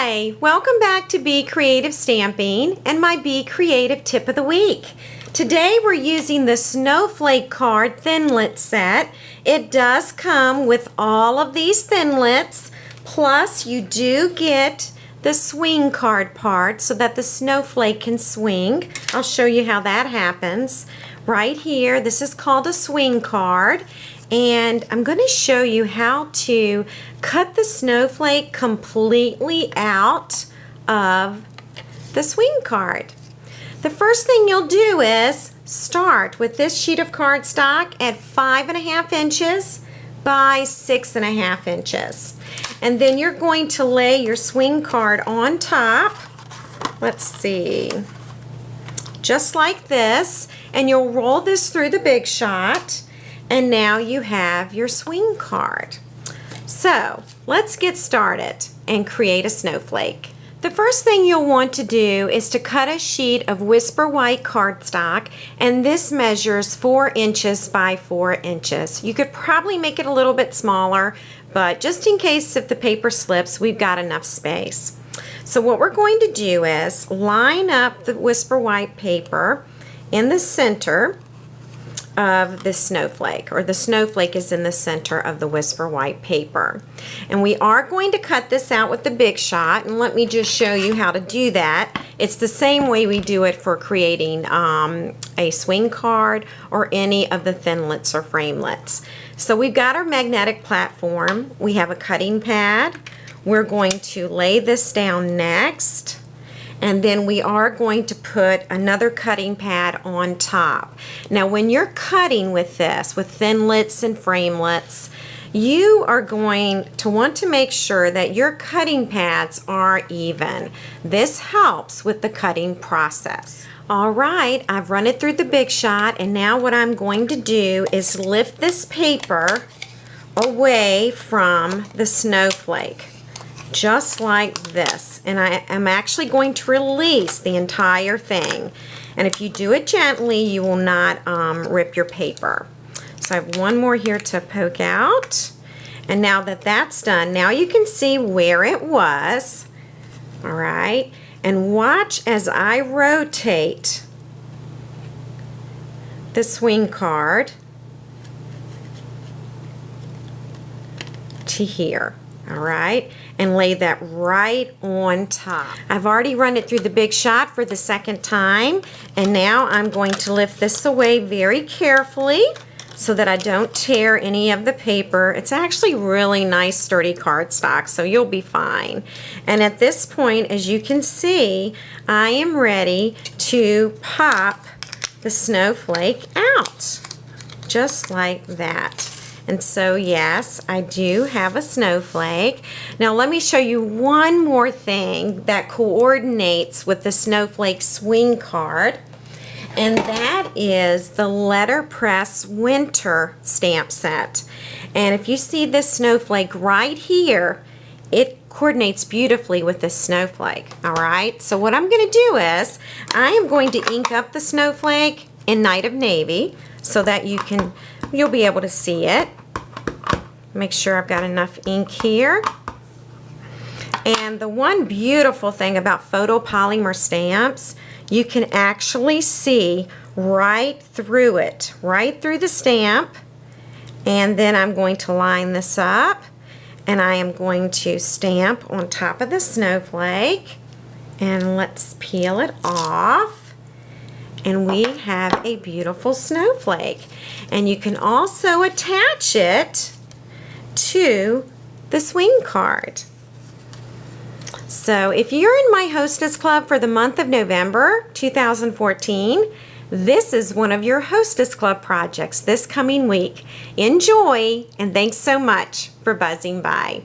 Hi, welcome back to Be Creative Stamping and my Be Creative Tip of the Week. Today we're using the Snowflake Card Thinlits set. It does come with all of these thinlits, plus you do get the swing card part so that the snowflake can swing. I'll show you how that happens. Right here, this is called a swing card. And I'm going to show you how to cut the snowflake completely out of the swing card. The first thing you'll do is start with this sheet of cardstock at 5.5 inches by 6.5 inches. And then you're going to lay your swing card on top. Let's see. Just like this. And you'll roll this through the Big Shot. And now you have your swing card. So let's get started and create a snowflake. The first thing you'll want to do is to cut a sheet of Whisper White cardstock, and this measures 4 inches by 4 inches. You could probably make it a little bit smaller, but just in case if the paper slips, we've got enough space. So what we're going to do is line up the Whisper White paper in the center of the snowflake, or the snowflake is in the center of the Whisper White paper. And we are going to cut this out with the Big Shot, and let me just show you how to do that. It's the same way we do it for creating a swing card or any of the thinlits or framelits. So we've got our magnetic platform, we have a cutting pad, we're going to lay this down next. And then we are going to put another cutting pad on top. Now when you're cutting with this, with thinlits and framelits, you are going to want to make sure that your cutting pads are even. This helps with the cutting process. All right, I've run it through the Big Shot, and now what I'm going to do is lift this paper away from the snowflake. Just like this, and I am actually going to release the entire thing, and if you do it gently you will not rip your paper. So I have one more here to poke out, and now that that's done, now you can see where it was. All right, and watch as I rotate the swing card to here. All right, and lay that right on top. I've already run it through the Big Shot for the second time, and now I'm going to lift this away very carefully so that I don't tear any of the paper. It's actually really nice sturdy cardstock, so you'll be fine. And at this point, as you can see, I am ready to pop the snowflake out, just like that. And so yes, I do have a snowflake. Now let me show you one more thing that coordinates with the snowflake swing card, and that is the letterpress winter stamp set. And if you see this snowflake right here, it coordinates beautifully with this snowflake. All right, so what I'm going to do is I am going to ink up the snowflake in Night of Navy so that you'll be able to see it. Make sure I've got enough ink here. And the one beautiful thing about photopolymer stamps, you can actually see right through it, right through the stamp. And then I'm going to line this up, and I am going to stamp on top of the snowflake. And let's peel it off. And we have a beautiful snowflake. And you can also attach it to the swing card. So if you're in my Hostess Club for the month of November 2014, this is one of your Hostess Club projects this coming week. Enjoy, and thanks so much for buzzing by.